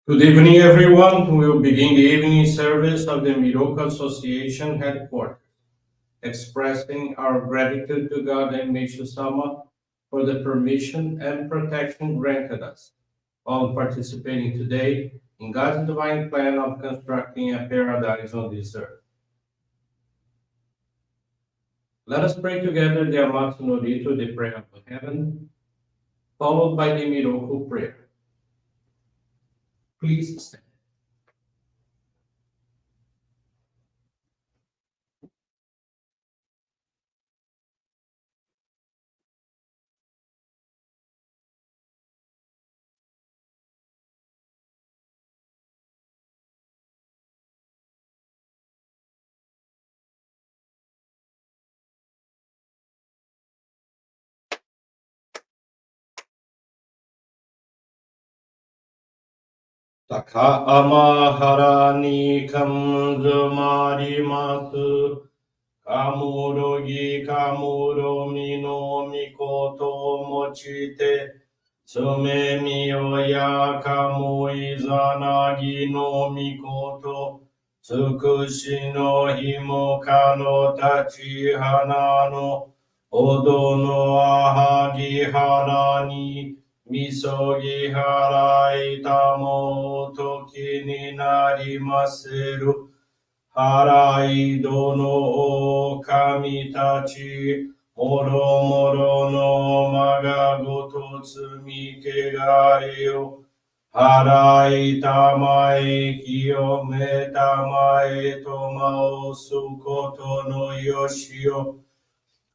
Good evening, everyone. We will begin the evening service of the Miroku Association headquarters, expressing our gratitude to God and Meishu-sama for the permission and protection granted us, all participating today in God's divine plan of constructing a paradise on this earth. Let us pray together the Amatsu-Norito, the prayer of heaven, followed by the Miroku Prayer. Please stand. Taka amahara ni kamzumarimasu. Kamurogi kamuromi no mikoto mochite. Tsume miyoya kamu izanagi no mikoto. Tsukushi no himo kano tachi hana no. Odo no ahagi hara ni. Misogi harai tamo toki ni narimaseru. Harai dono o kami tachi. Moro moro no maga goto tsumi kegare yo. Harai tamae kiyome tamae tomao sukoto no yoshio.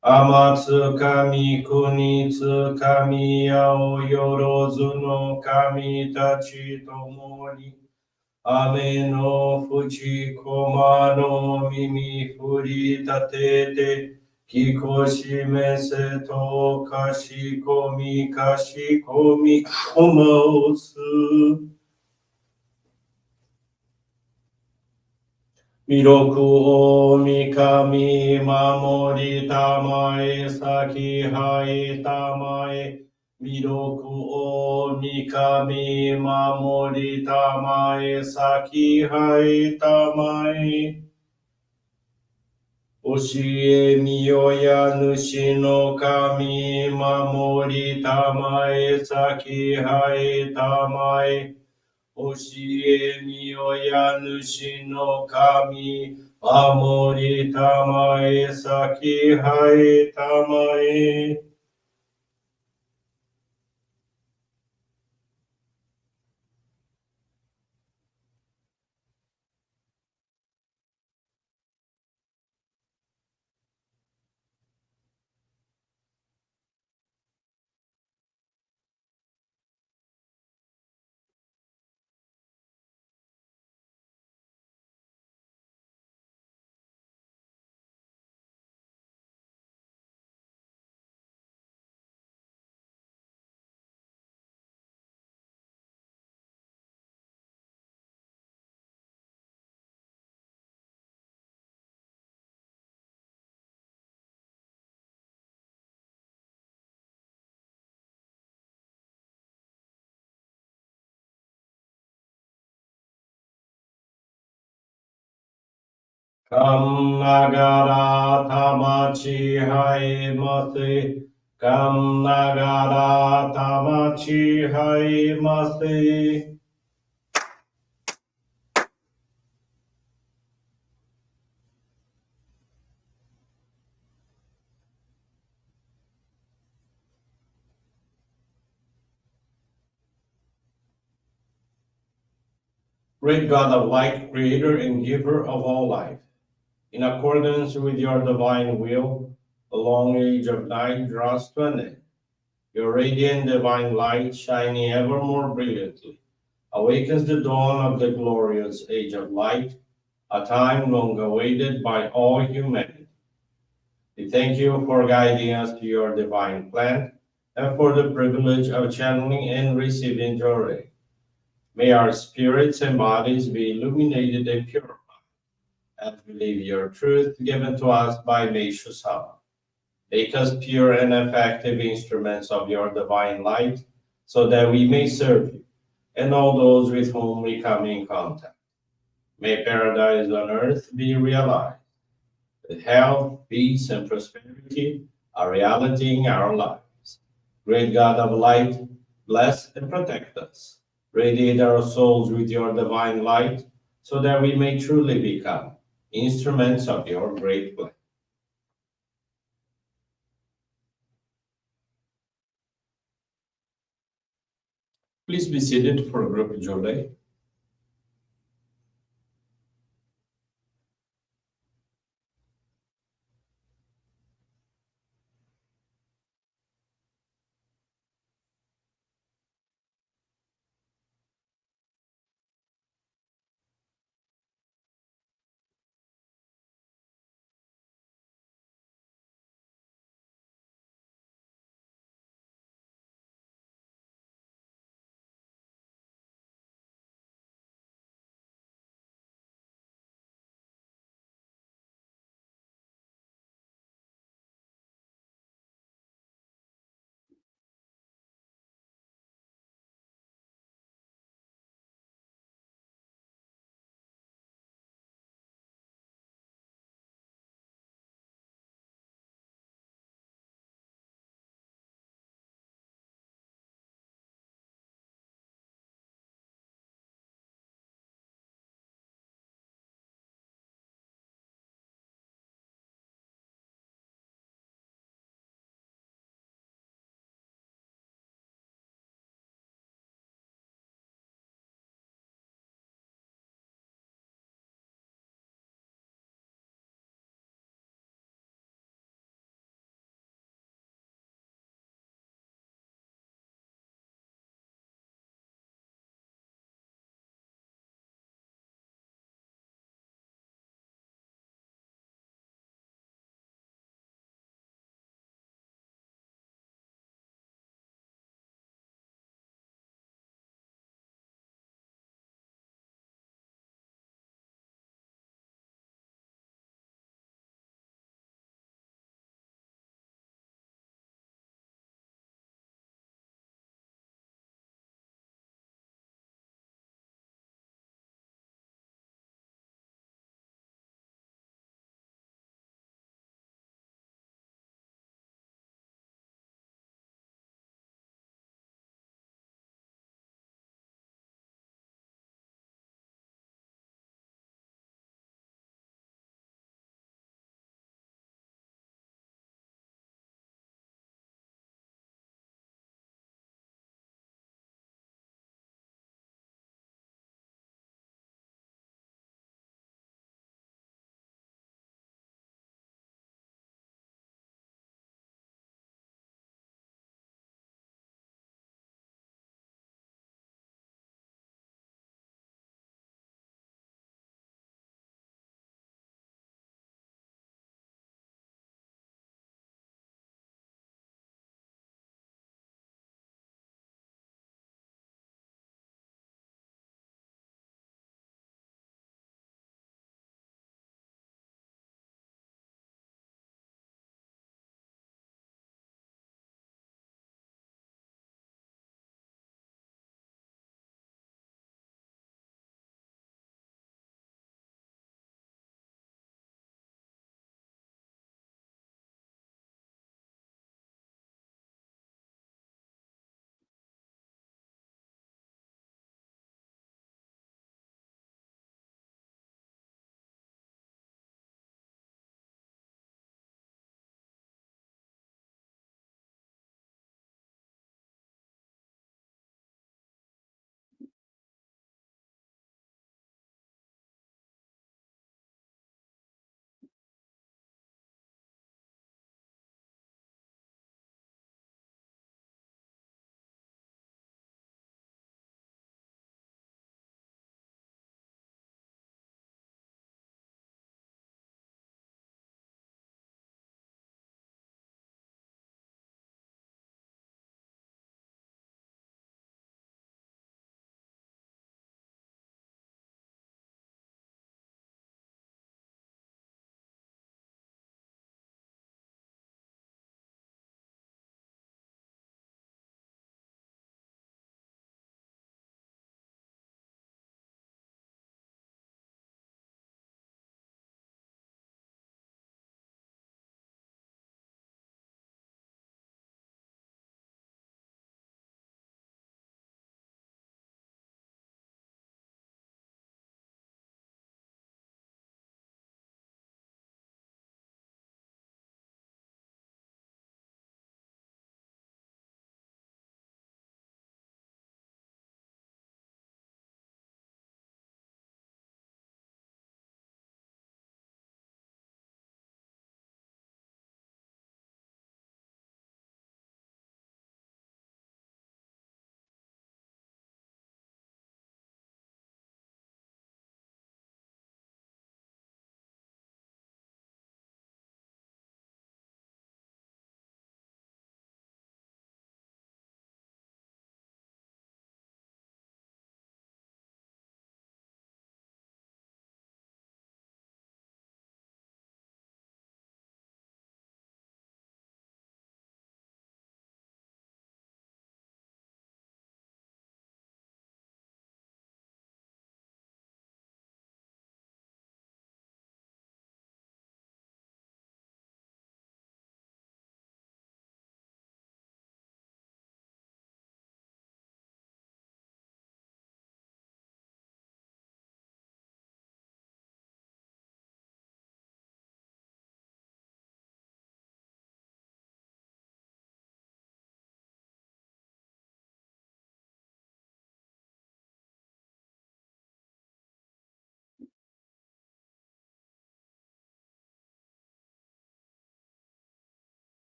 Amatsu kami kunitsu kami yao yorozu no kami tachi tomoni. Ame no fuchi koma no mimi furi tatete. Kikoshi mese to kashikomi kashikomi komaosu. Miroku o mikami mamori tamae saki hai tamae. Miroku o mikami mamori tamae saki hai tamae. Oshie miyoya nushi no kami mamori tamae saki hai tamae. Oshie miyoya nushi no kami mamori tamae saki hai tamae. Kam nagara tamachi hai mase. Kam nagara tamachi hai mase. Great God of light, creator and giver of all life, in accordance with your divine will, the long age of night draws to an end. Your radiant divine light, shining ever more brilliantly, awakens the dawn of the glorious age of light, a time long awaited by all humanity. We thank you for guiding us to your divine plan and for the privilege of channeling and receiving Johrei. May our spirits and bodies be illuminated and purified as we live your truth given to us by Meishu-sama. Make us pure and effective instruments of your divine light so that we may serve you and all those with whom we come in contact. May paradise on earth be realized, that health, peace, and prosperity are reality in our lives. Great God of light, bless and protect us. Radiate our souls with your divine light, so that we may truly become instruments of your great plan. Please be seated for group Johrei.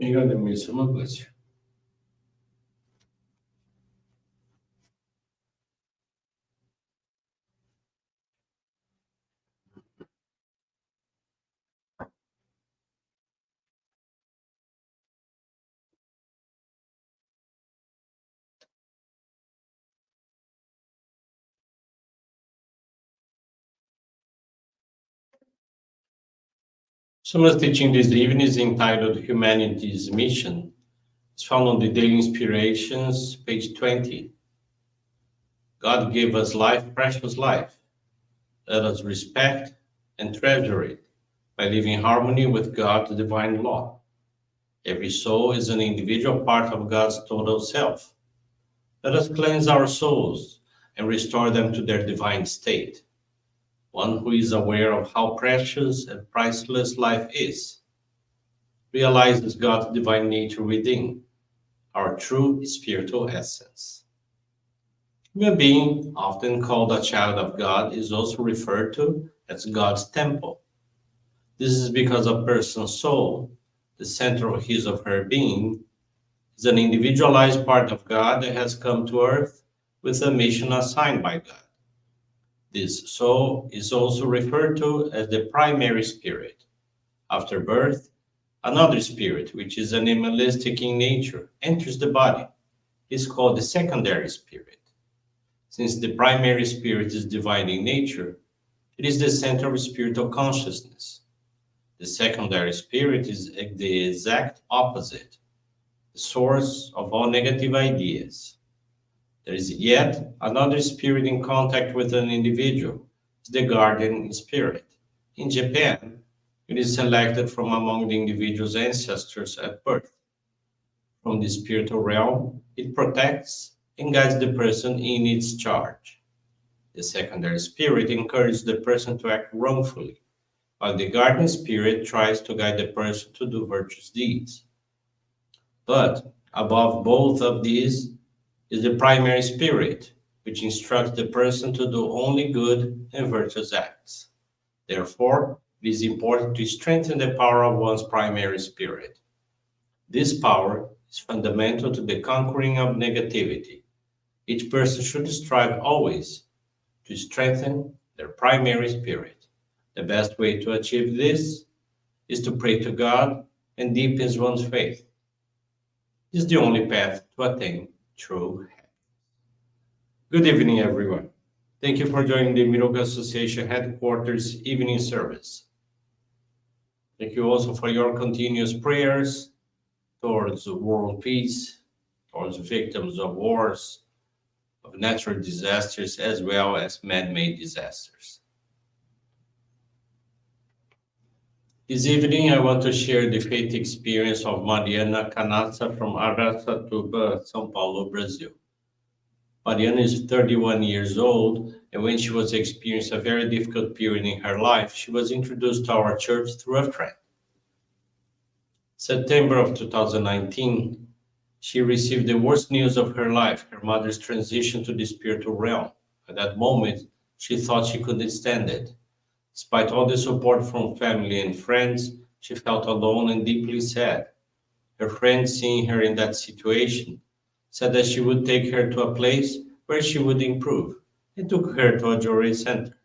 应该没什么过去。Someone's teaching this evening is entitled Humanity's Mission. It's found on the Daily Inspirations, page 20. God gave us life, precious life. Let us respect and treasure it by living in harmony with God's divine law. Every soul is an individual part of God's total self. Let us cleanse our souls and restore them to their divine state. One who is aware of how precious and priceless life is realizes God's divine nature within, our true spiritual essence. Human being, often called a child of God, is also referred to as God's temple. This is because a person's soul, the center of his or her being, is an individualized part of God that has come to earth with a mission assigned by God. This soul is also referred to as the primary spirit. After birth, another spirit, which is animalistic in nature, enters the body. It is called the secondary spirit. Since the primary spirit is divine in nature, it is the center of spiritual consciousness. The secondary spirit is the exact opposite, the source of all negative ideas. There is yet another spirit in contact with an individual, the guardian spirit. In Japan, it is selected from among the individual's ancestors at birth. From the spiritual realm, it protects and guides the person in its charge. The secondary spirit encourages the person to act wrongfully, while the guardian spirit tries to guide the person to do virtuous deeds. But above both of these is the primary spirit, which instructs the person to do only good and virtuous acts. Therefore, it is important to strengthen the power of one's primary spirit. This power is fundamental to the conquering of negativity. Each person should strive always to strengthen their primary spirit. The best way to achieve this is to pray to God and deepen one's faith. This is the only path to attain true happiness. Good evening, everyone. Thank you for joining the Miroku Association headquarters evening service. Thank you also for your continuous prayers towards world peace, towards victims of wars, of natural disasters, as well as man-made disasters. This evening, I want to share the faith experience of Mariana Canassa from Araçatuba, São Paulo, Brazil. Mariana is 31 years old, and when she was experiencing a very difficult period in her life, she was introduced to our church through a friend. September of 2019, she received the worst news of her life, her mother's transition to the spiritual realm. At that moment, she thought she couldn't stand it. Despite all the support from family and friends, she felt alone and deeply sad. Her friends, seeing her in that situation, said that she would take her to a place where she would improve, and took her to a Johrei center.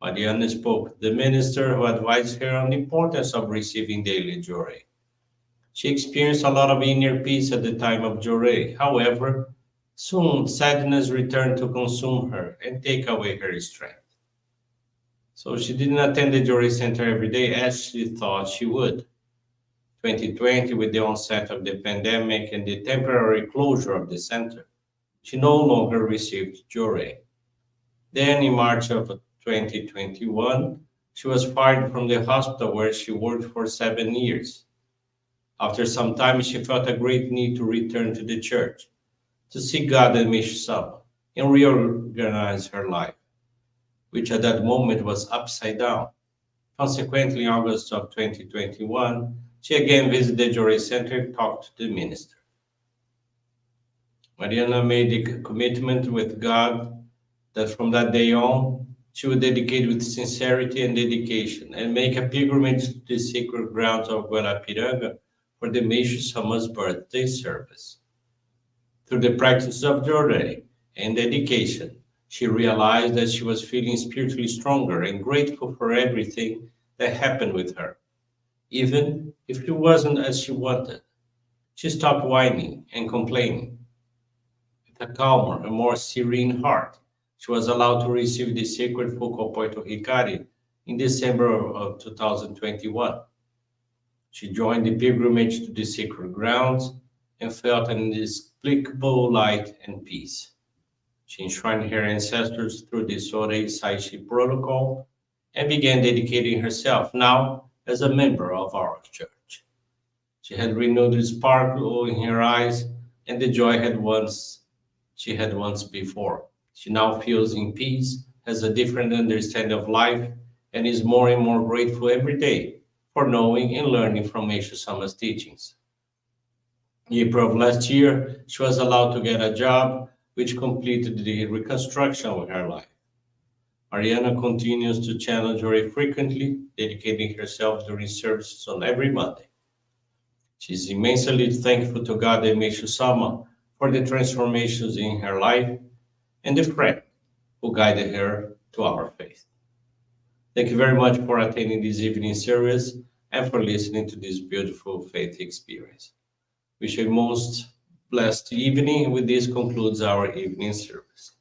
Mariana spoke to the minister who advised her on the importance of receiving daily Johrei. She experienced a lot of inner peace at the time of Johrei. However, soon sadness returned to consume her and take away her strength. So she didn't attend the Johrei Center every day as she thought she would. 2020, with the onset of the pandemic and the temporary closure of the center, she no longer received Johrei. Then, in March of 2021, she was fired from the hospital where she worked for 7 years. After some time, she felt a great need to return to the church, to seek God and Meishu-sama, and reorganize her life, which at that moment was upside down. Consequently, in August of 2021, she again visited the Johrei Center and talked to the minister. Mariana made a commitment with God that from that day on, she would dedicate with sincerity and dedication and make a pilgrimage to the sacred grounds of Guarapiranga for the Meishu-sama's birthday service. Through the practice of Johrei and dedication, she realized that she was feeling spiritually stronger and grateful for everything that happened with her, even if it wasn't as she wanted. She stopped whining and complaining. With a calmer and more serene heart, she was allowed to receive the sacred focal point of Hikari in December of 2021. She joined the pilgrimage to the sacred grounds and felt an inexplicable light and peace. She enshrined her ancestors through the Johrei Saishi protocol and began dedicating herself now as a member of our church. She had renewed the sparkle in her eyes and the joy she had once before. She now feels in peace, has a different understanding of life, and is more and more grateful every day for knowing and learning from Meishu-sama's teachings. In April of last year, she was allowed to get a job which completed the reconstruction of her life. Ariana continues to channel Johrei frequently, dedicating herself during services on every Monday. She is immensely thankful to God and Meishu-sama for the transformations in her life and the friend who guided her to our faith. Thank you very much for attending this evening service and for listening to this beautiful faith experience. Wish you a most blessed evening. With this concludes our evening service.